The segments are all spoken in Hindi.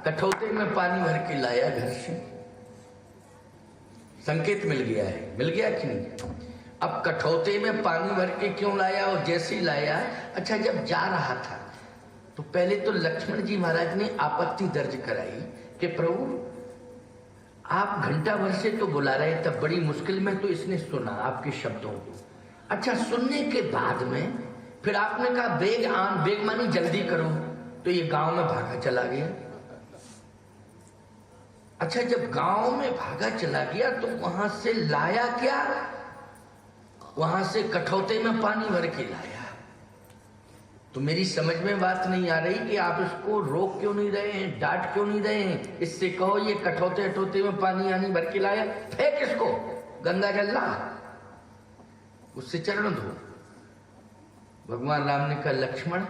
कठौते में पानी भर के लाया घर से। संकेत मिल गया है, मिल गया कि नहीं? अब कठौते में पानी भर के क्यों लाया और जैसे ही लाया, अच्छा जब जा रहा था तो पहले तो लक्ष्मण जी महाराज ने आपत्ति दर्ज कराई कि प्रभु आप घंटा भर से तो बुला रहे, तब बड़ी मुश्किल में तो इसने सुना आपके शब्दों को। अच्छा सुनने के बाद में फिर आपने कहा बेग मानी जल्दी करो, तो ये गांव में भागा चला गया। अच्छा जब गांव में भागा चला गया तो वहां से लाया क्या? वहां से कठौते में पानी भर के लाया। तो मेरी समझ में बात नहीं आ रही कि आप इसको रोक क्यों नहीं रहे हैं, डांट क्यों नहीं रहे हैं? इससे कहो ये कठौते कठौते में पानी आनी भर के लाया, फेंक इसको गंगा जल ला, उससे चरण धो। भगवान राम ने कहा लक्ष्मण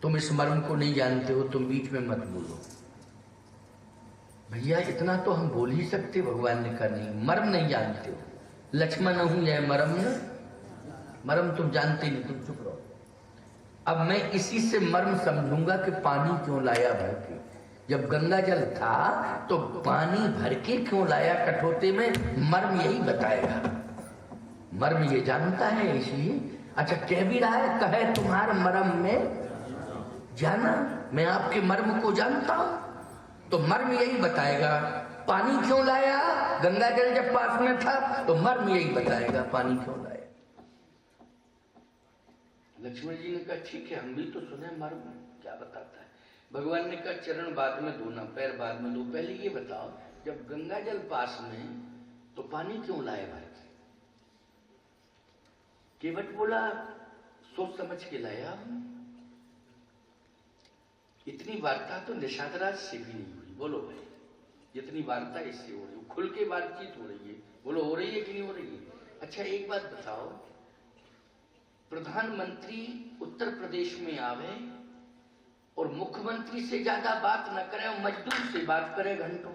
तुम इस मर्म को नहीं जानते हो, तुम बीच में मत बोलो। भैया इतना तो हम बोल ही सकते। भगवान ने कहा नहीं, मर्म नहीं जानते हो। लक्ष्मण हूं यह मर्म न, मर्म तुम जानते नहीं, तुम चुप रहो। अब मैं इसी से मर्म समझूंगा कि पानी क्यों लाया भर के। जब गंगा जल था तो पानी भर के क्यों लाया कठौते में, मर्म यही बताएगा। मर्म ये जानता है इसलिए। अच्छा कह भी रहा है, कहे तुम्हारे मर्म में जाना, मैं आपके मर्म को जानता हूं, तो मर्म यही बताएगा। पानी क्यों लाया, गंगा जल जब पास में था, तो मर्म यही बताएगा पानी क्यों लाया। लक्ष्मण जी ने कहा ठीक है, हम भी तो सुने मर्म क्या बताता है। भगवान ने कहा चरण बाद में धोना, पैर बाद में धो, पहले ये बताओ जब गंगा जल पास में तो पानी क्यों लाए भाई? केवट बोला सोच समझ के लाया। इतनी वार्ता तो निषादराज से भी नहीं हुई। बोलो भाई, जितनी वार्ता इससे हो रही है, खुल के बातचीत हो रही है, बोलो हो रही है कि नहीं हो रही है? अच्छा एक बात बताओ, प्रधानमंत्री उत्तर प्रदेश में आवे और मुख्यमंत्री से ज्यादा बात न करे और मजदूर से बात करे घंटों,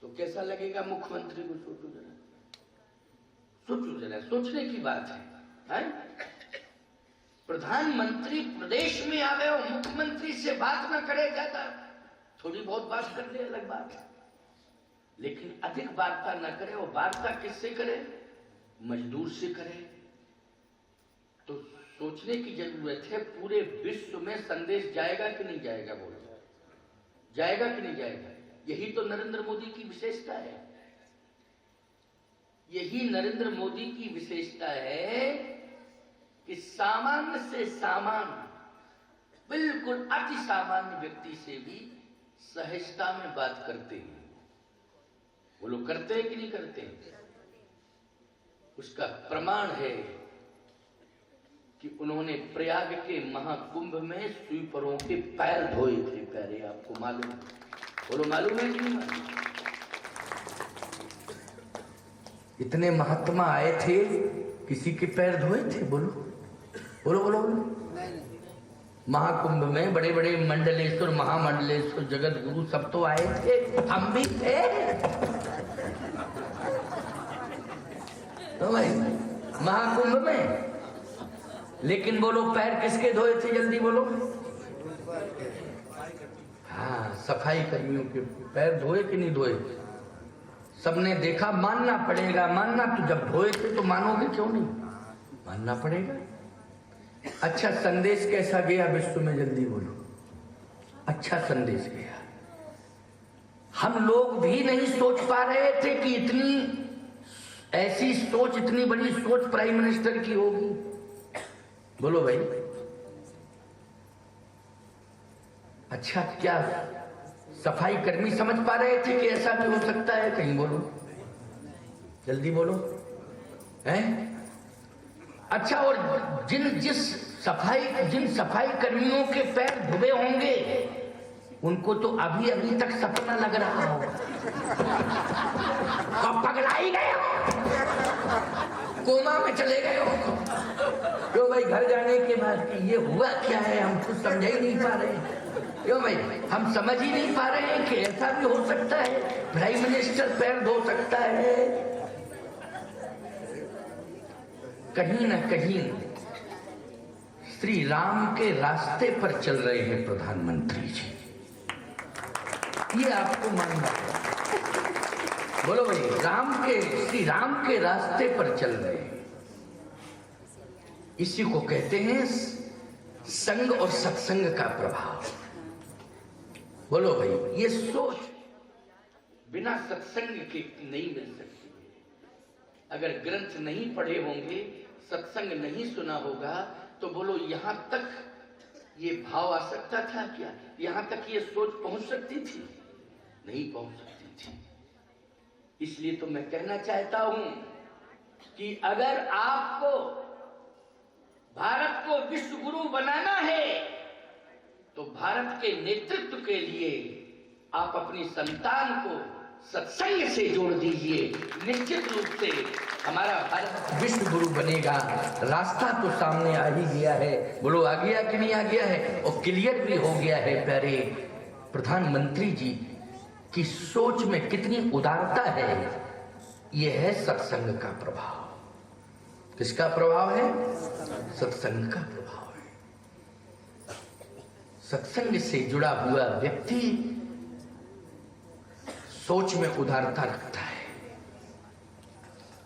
तो कैसा लगेगा मुख्यमंत्री को? सोचो जरा, सोचो जरा, सोचने की बात है? प्रधानमंत्री प्रदेश में आवे और मुख्यमंत्री से बात न करे ज्यादा, थोड़ी बहुत बात कर ले अलग बात है, लेकिन अधिक वार्ता न करे। और वार्ता किससे करे? मजदूर से करे। तो सोचने की जरूरत है, पूरे विश्व में संदेश जाएगा कि नहीं जाएगा? बोलो जाएगा कि नहीं जाएगा? यही तो नरेंद्र मोदी की विशेषता है। यही नरेंद्र मोदी की विशेषता है कि सामान्य से सामान्य, बिल्कुल अति सामान्य व्यक्ति से भी सहजता में बात करते हैं। वो लोग करते हैं कि नहीं करते हैं? उसका प्रमाण है कि उन्होंने प्रयाग के महाकुंभ में स्वीपरों के पैर धोए थे। पैरे आपको मालूम है? बोलो मालूम है कि नहीं मालूम? इतने महात्मा आए थे, किसी के पैर धोए थे? बोलो बोलो बोलो, बोलो। महाकुंभ में बड़े बड़े मंडलेश्वर, महामंडलेश्वर, जगत गुरु सब तो आए थे, हम भी थे तो भाई महाकुंभ में। लेकिन बोलो पैर किसके धोए थे? जल्दी बोलो। हाँ, सफाई कर्मियों के पैर धोए कि नहीं धोए? सबने देखा, मानना पड़ेगा। मानना तो जब धोए थे तो मानोगे क्यों नहीं? मानना पड़ेगा। अच्छा संदेश कैसा गया विश्व में? जल्दी बोलो। अच्छा संदेश गया। हम लोग भी नहीं सोच पा रहे थे कि इतनी ऐसी सोच, इतनी बड़ी सोच प्राइम मिनिस्टर की होगी। बोलो भाई। अच्छा क्या सफाई कर्मी समझ पा रहे थे कि ऐसा भी हो सकता है? कहीं बोलो, जल्दी बोलो। हैं? अच्छा, और जिन सफाई कर्मियों के पैर धुबे होंगे उनको तो अभी अभी तक सपना लग रहा होगा, कब पगला ही गए हो, कोमा में चले गए हो। क्यों भाई? घर जाने के बाद ये हुआ क्या है, हम कुछ समझ ही नहीं पा रहे। क्यों भाई? हम समझ ही नहीं पा रहे हैं कि ऐसा भी हो सकता है, प्राइम मिनिस्टर पैर धो सकता है। कहीं ना कहीं श्री राम के रास्ते पर चल रहे हैं प्रधानमंत्री जी। ये आपको मानना है। बोलो भाई, श्री राम के रास्ते पर चल रहे हैं, इसी को कहते हैं संग और सत्संग का प्रभाव। बोलो भाई, ये सोच बिना सत्संग के नहीं मिल सकती। अगर ग्रंथ नहीं पढ़े होंगे, सत्संग नहीं सुना होगा, तो बोलो यहां तक ये भाव आ सकता था क्या? यहां तक ये सोच पहुंच सकती थी? नहीं पहुंच सकती थी। इसलिए तो मैं कहना चाहता हूं कि अगर आपको भारत को विश्व गुरु बनाना है, तो भारत के नेतृत्व के लिए आप अपनी संतान को सत्संग से जोड़ दीजिए। निश्चित रूप से हमारा भारत विश्व गुरु बनेगा। रास्ता तो सामने आ ही गया है। बोलो, आ गया कि नहीं आ गया है? और क्लियर भी हो गया है। प्यारे प्रधानमंत्री जी की सोच में कितनी उदारता है। यह है सत्संग का प्रभाव। किसका प्रभाव है? सत्संग का प्रभाव है। सत्संग से जुड़ा हुआ व्यक्ति सोच में उदारता रखता है।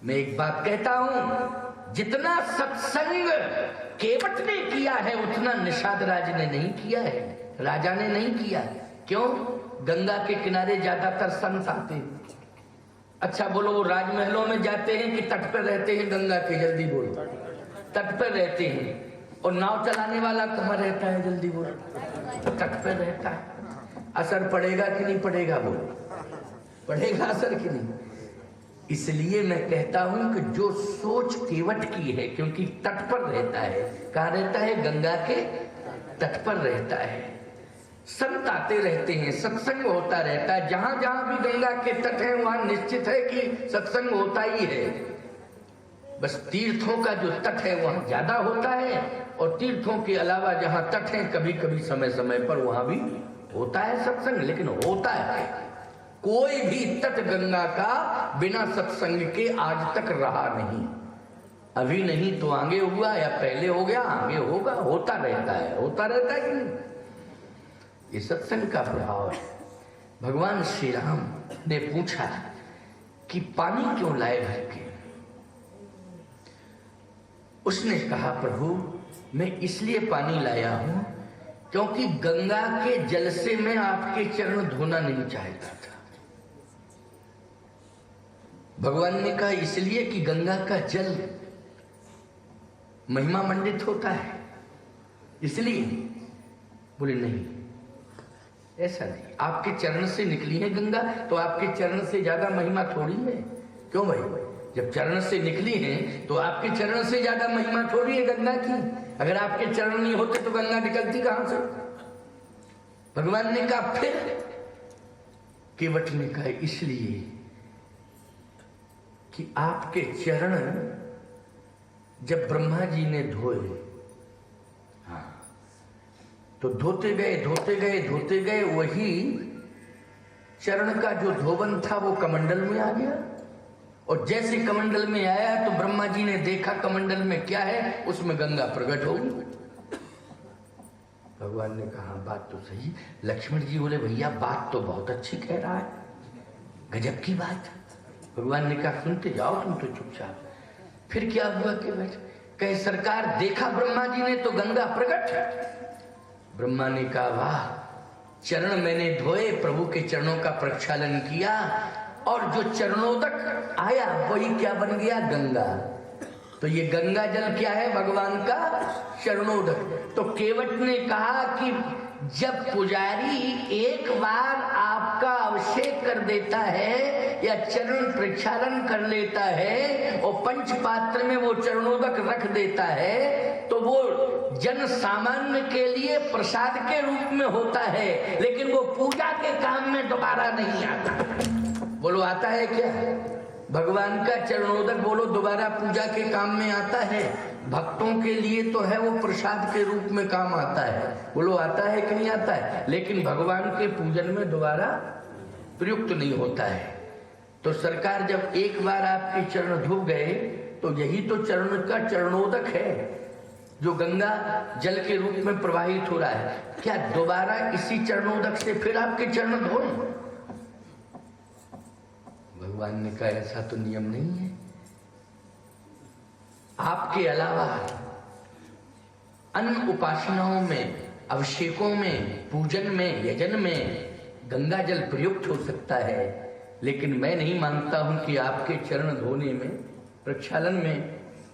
मैं एक बात कहता हूं, जितना सत्संग केवट ने किया है, उतना निषाद राज ने नहीं किया है, राजा ने नहीं किया। क्यों? गंगा के किनारे ज्यादातर संत आते हैं। अच्छा बोलो, वो राजमहलों में जाते हैं कि तट पर रहते हैं? गंगा के, जल्दी बोलो। तट पर रहते हैं। और नाव चलाने वाला कहाँ रहता है? जल्दी बोलो। तट पर रहता है। असर पड़ेगा कि नहीं पड़ेगा? बोलो, पड़ेगा असर कि नहीं? इसलिए मैं कहता हूं कि जो सोच केवट की है, क्योंकि तट पर रहता है। कहाँ रहता है? गंगा के तट पर रहता है। संत आते रहते हैं, सत्संग होता रहता है। जहां जहां भी गंगा के तट है, वहां निश्चित है कि सत्संग होता ही है। बस तीर्थों का जो तट है वहां ज्यादा होता है, और तीर्थों के अलावा जहां तट है, कभी कभी समय समय पर वहां भी होता है सत्संग, लेकिन होता है। कोई भी तट गंगा का बिना सत्संग के आज तक रहा नहीं। अभी नहीं तो आगे हुआ, या पहले हो गया, आगे होगा। होता रहता है, होता रहता है कि नहीं? ये सत्संग का प्रभाव है। भगवान श्री राम ने पूछा कि पानी क्यों लाए घर के? उसने कहा, प्रभु मैं इसलिए पानी लाया हूं क्योंकि गंगा के जल से मैं आपके चरण धोना नहीं चाहता था। भगवान ने कहा इसलिए कि गंगा का जल महिमा मंडित होता है, इसलिए? बोले नहीं, ऐसा नहीं। आपके चरण से निकली है गंगा, तो आपके चरण से ज्यादा महिमा थोड़ी है। क्यों भाई? जब चरण से निकली है तो आपके चरण से ज्यादा महिमा थोड़ी है गंगा की। अगर आपके चरण नहीं होते तो गंगा निकलती कहां से? भगवान ने कहा फिर? केवट ने कहा इसलिए कि आपके चरण जब ब्रह्मा जी ने धोए, हाँ, तो धोते गए धोते गए धोते गए, वही चरण का जो धोबन था वो कमंडल में आ गया। और जैसे कमंडल में आया तो ब्रह्मा जी ने देखा कमंडल में क्या है, उसमें गंगा प्रकट हो गई। भगवान ने कहा बात तो सही। लक्ष्मण जी बोले भैया बात तो बहुत अच्छी कह रहा है, गजब की बात। भगवान ने कहा सुनते जाओ तुम तो चुपचाप। फिर क्या हुआ कि कहे सरकार देखा ब्रह्मा जी ने तो गंगा प्रकट। ब्रह्मा ने कहा वाह, चरण मैंने धोए, प्रभु के चरणों का प्रक्षालन किया, और जो चरणोदक आया वही क्या बन गया? गंगा। तो ये गंगा जल क्या है? भगवान का चरणोदक। तो केवट ने कहा कि जब पुजारी एक बार आपका अभिषेक कर देता है या चरण प्रक्षालन कर लेता है और पंच पात्र में वो चरणोदक रख देता है, तो वो जन सामान्य के लिए प्रसाद के रूप में होता है, लेकिन वो पूजा के काम में दोबारा नहीं आता। बोलो आता है क्या? भगवान का चरणोदक बोलो दोबारा पूजा के काम में आता है? भक्तों के लिए तो है, वो प्रसाद के रूप में काम आता है। बोलो आता है कि नहीं आता है? लेकिन भगवान के पूजन में दोबारा प्रयुक्त नहीं होता है। तो सरकार जब एक बार आपके चरण धो गए तो यही तो चरण का चरणोदक है। जो गंगा जल के रूप में प्रवाहित हो रहा है, क्या दोबारा इसी चरणोदक से फिर आपके चरण धोए? भगवान ने कहा ऐसा तो नियम नहीं है। आपके अलावा अन्य उपासनाओं में, अभिषेकों में, पूजन में, यजन में गंगा जल प्रयुक्त हो सकता है, लेकिन मैं नहीं मानता हूं कि आपके चरण धोने में, प्रक्षालन में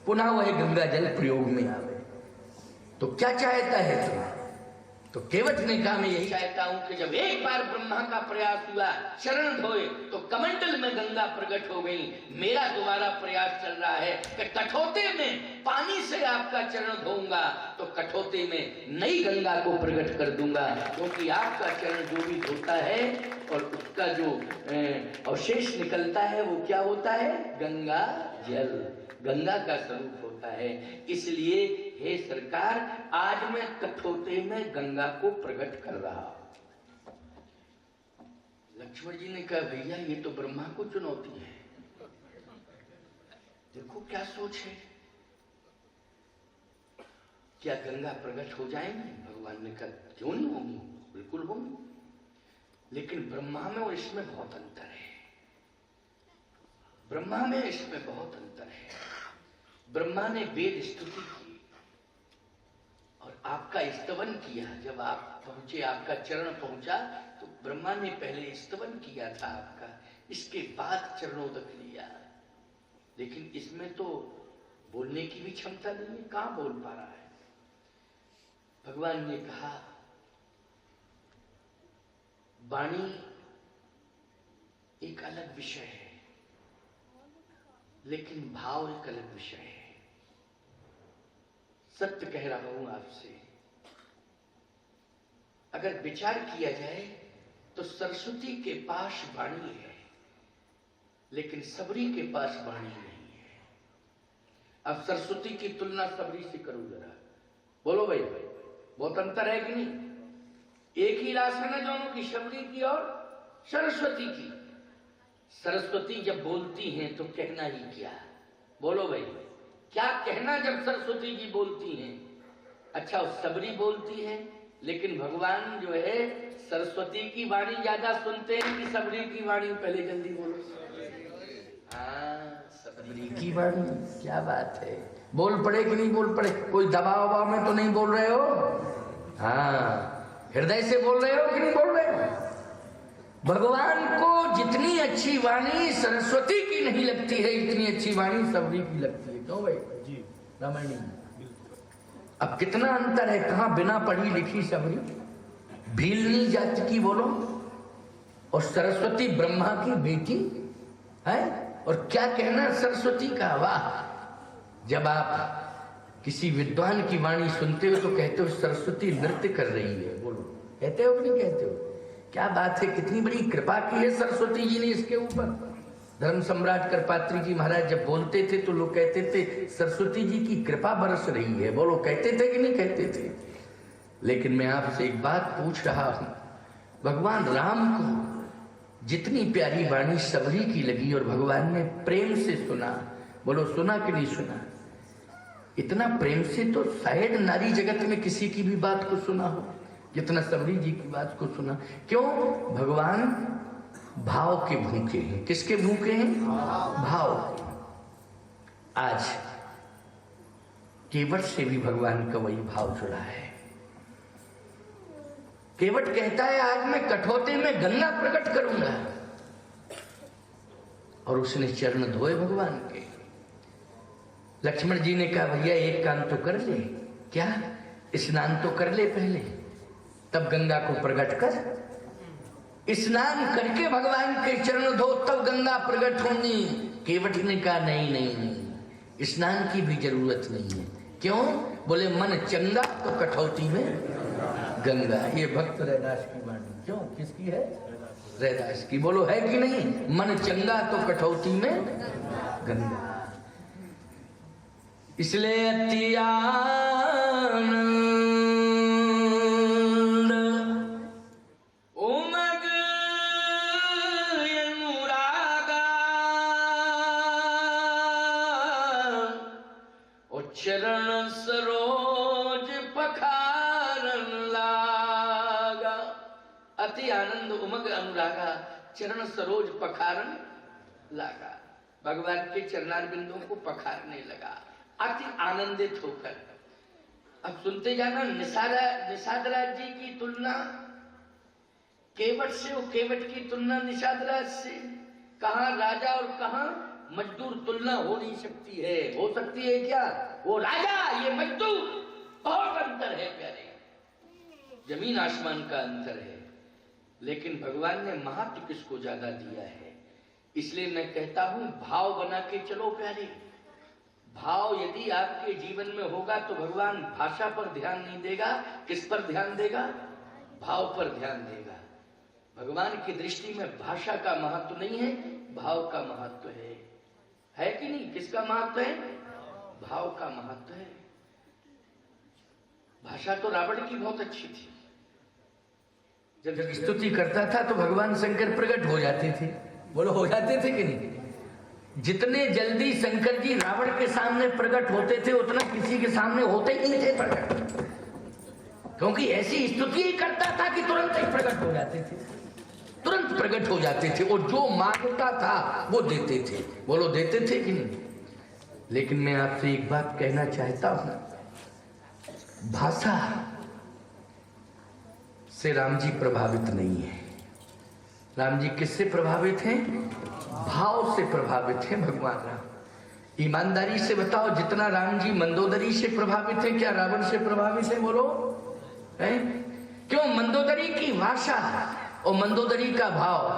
पुनः वह गंगा जल प्रयोग में आवे। तो क्या चाहता है तुम? तो केवट ने कहा मैं यही चाहता हूं कि जब एक बार ब्रह्मा का प्रयास हुआ, चरण धोए, तो कमंडल में गंगा प्रकट हो गई। मेरा दोबारा प्रयास चल रहा है कि कठौते में पानी से आपका चरण धोऊंगा तो कठौते में नई गंगा को प्रकट कर दूंगा, क्योंकि आपका चरण जो भी धोता है और उसका जो अवशेष निकलता है वो क्या होता है? गंगा जल, गंगा का स्वरूप होता है। इसलिए हे सरकार, आज मैं कठौते में गंगा को प्रकट कर रहा हूं। लक्ष्मण जी ने कहा भैया ये तो ब्रह्मा को चुनौती है, देखो क्या सोच है, क्या गंगा प्रकट हो जाएंगी? भगवान ने कहा क्यों नहीं होंगी, बिल्कुल होंगी, लेकिन ब्रह्मा में और इसमें बहुत अंतर है। ब्रह्मा में इसमें बहुत अंतर है। ब्रह्मा ने वेद स्तुति की और आपका स्तवन किया। जब आप पहुंचे, आपका चरण पहुंचा, तो ब्रह्मा ने पहले स्तवन किया था आपका, इसके बाद चरणोदक लिया। लेकिन इसमें तो बोलने की भी क्षमता नहीं है, कहां बोल पा रहा है। भगवान ने कहा वाणी एक अलग विषय है, लेकिन भाव एक अलग विषय है। सत्य कह रहा हूं आपसे, अगर विचार किया जाए तो सरस्वती के पास वाणी है, लेकिन सबरी के पास वाणी नहीं है। अब सरस्वती की तुलना सबरी से करो जरा, बोलो भाई, बहुत अंतर है कि नहीं? एक ही रासन है दोनों की, सबरी की और सरस्वती की। सरस्वती जब बोलती हैं तो कहना ही क्या, बोलो भाई, क्या कहना जब सरस्वती जी बोलती हैं। अच्छा, सबरी बोलती है, लेकिन भगवान जो है सरस्वती की वाणी ज्यादा सुनते हैं कि सबरी की वाणी? पहले जल्दी बोलो। हाँ, सबरी की वाणी। क्या बात है, बोल पड़े कि नहीं बोल पड़े? कोई दबाव वबाव में तो नहीं बोल रहे हो? हाँ, हृदय से बोल रहे हो कि नहीं बोल रहे हो? भगवान को जितनी अच्छी वाणी सरस्वती की नहीं लगती है, इतनी अच्छी वाणी सबरी की लगती है। क्यों भाई जी? रामायणी। अब कितना अंतर है, कहां बिना पढ़ी लिखी सबरी, भीलनी जाति की बोलो, और सरस्वती ब्रह्मा की बेटी है। और क्या कहना सरस्वती का, वाह। जब आप किसी विद्वान की वाणी सुनते हो तो कहते हो सरस्वती नृत्य कर रही है, बोलो, कहते हो कि नहीं कहते हो? क्या बात है, कितनी बड़ी कृपा की है सरस्वती जी ने इसके ऊपर। धर्म सम्राट करपात्री जी महाराज जब बोलते थे तो लोग कहते थे सरस्वती जी की कृपा बरस रही है, बोलो, कहते थे कि नहीं कहते थे? लेकिन मैं आपसे एक बात पूछ रहा हूं, भगवान राम को जितनी प्यारी वाणी सबरी की लगी और भगवान ने प्रेम से सुना, बोलो सुना कि नहीं सुना? इतना प्रेम से तो शायद नारी जगत में किसी की भी बात को सुना हो जितना सबरी जी की बात को सुना। क्यों? भगवान भाव के भूखे हैं। किसके भूखे हैं? भाव। आज केवट से भी भगवान का वही भाव जुड़ा है। केवट कहता है आज मैं कठौते में गंगा प्रकट करूंगा, और उसने चरण धोए भगवान के। लक्ष्मण जी ने कहा भैया एक काम तो कर ले, क्या? स्नान तो कर ले पहले, तब गंगा को प्रकट कर। स्नान करके भगवान के चरण धो, तब गंगा प्रकट होंगी। केवट ने कहा नहीं नहीं नहीं, स्नान की भी जरूरत नहीं है। क्यों? बोले मन चंगा तो कठौती में गंगा। ये भक्त रैदास की वाणी। क्यों? किसकी है? रैदास की। बोलो है कि नहीं? मन चंगा तो कठौती में गंगा। इसलिए अतियान चरण सरोज अति आनंद उमग अनुरागा, चरण सरोज पखारन लागा। भगवान के चरणार बिंदुओं को पखारने लगा अति आनंदित होकर। अब सुनते जाना, निषाद राज जी की तुलना केवट से, वो केवट की तुलना निषाद राज से। कहां राजा और कहां मजदूर, तुलना हो नहीं सकती है। हो सकती है क्या? वो राजा, ये मजदूर, बहुत अंतर है प्यारे, जमीन आसमान का अंतर है। लेकिन भगवान ने महत्व किसको ज्यादा दिया है? इसलिए मैं कहता हूं भाव बना के चलो प्यारे। भाव यदि आपके जीवन में होगा तो भगवान भाषा पर ध्यान नहीं देगा। किस पर ध्यान देगा? भाव पर ध्यान देगा। भगवान की दृष्टि में भाषा का महत्व नहीं है, भाव का महत्व है कि नहीं? किसका महत्व है? भाव का महत्व है। भाषा तो रावण की बहुत अच्छी थी। जब स्तुति करता था तो भगवान शंकर प्रकट हो जाते थे। बोलो, हो जाते थे कि नहीं? जितने जल्दी शंकर जी रावण के सामने प्रकट होते थे उतना किसी के सामने होते ही नहीं थे प्रकट, क्योंकि ऐसी स्तुति ही करता था कि तुरंत ही प्रकट हो जाते थे, तुरंत प्रकट हो जाते थे। और जो मांगता था वो देते थे। बोलो, देते थे कि नहीं? लेकिन मैं आपसे एक बात कहना चाहता हूं, भाषा से राम जी प्रभावित नहीं है। राम जी किससे प्रभावित हैं? भाव से प्रभावित हैं भगवान राम। ईमानदारी से बताओ, जितना राम जी मंदोदरी से प्रभावित है, क्या रावण से प्रभावित है? बोलो, है? क्यों? मंदोदरी की भाषा और मंदोदरी का भाव,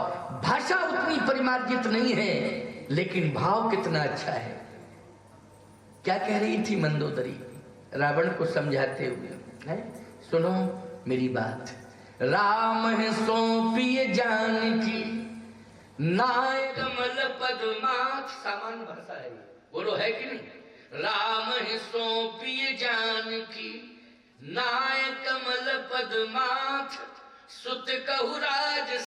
भाषा उतनी परिमार्जित नहीं है लेकिन भाव कितना अच्छा है। क्या कह रही थी मंदोदरी रावण को समझाते हुए? है? सुनो मेरी बात। राम है सौंपिए जानकी, नाय कमल पद्माथ। सामान्य भाषा है। बोलो, है कि नहीं? राम है सौंपिए जानकी, नाय कमल पद्माथ, सुत कहु राज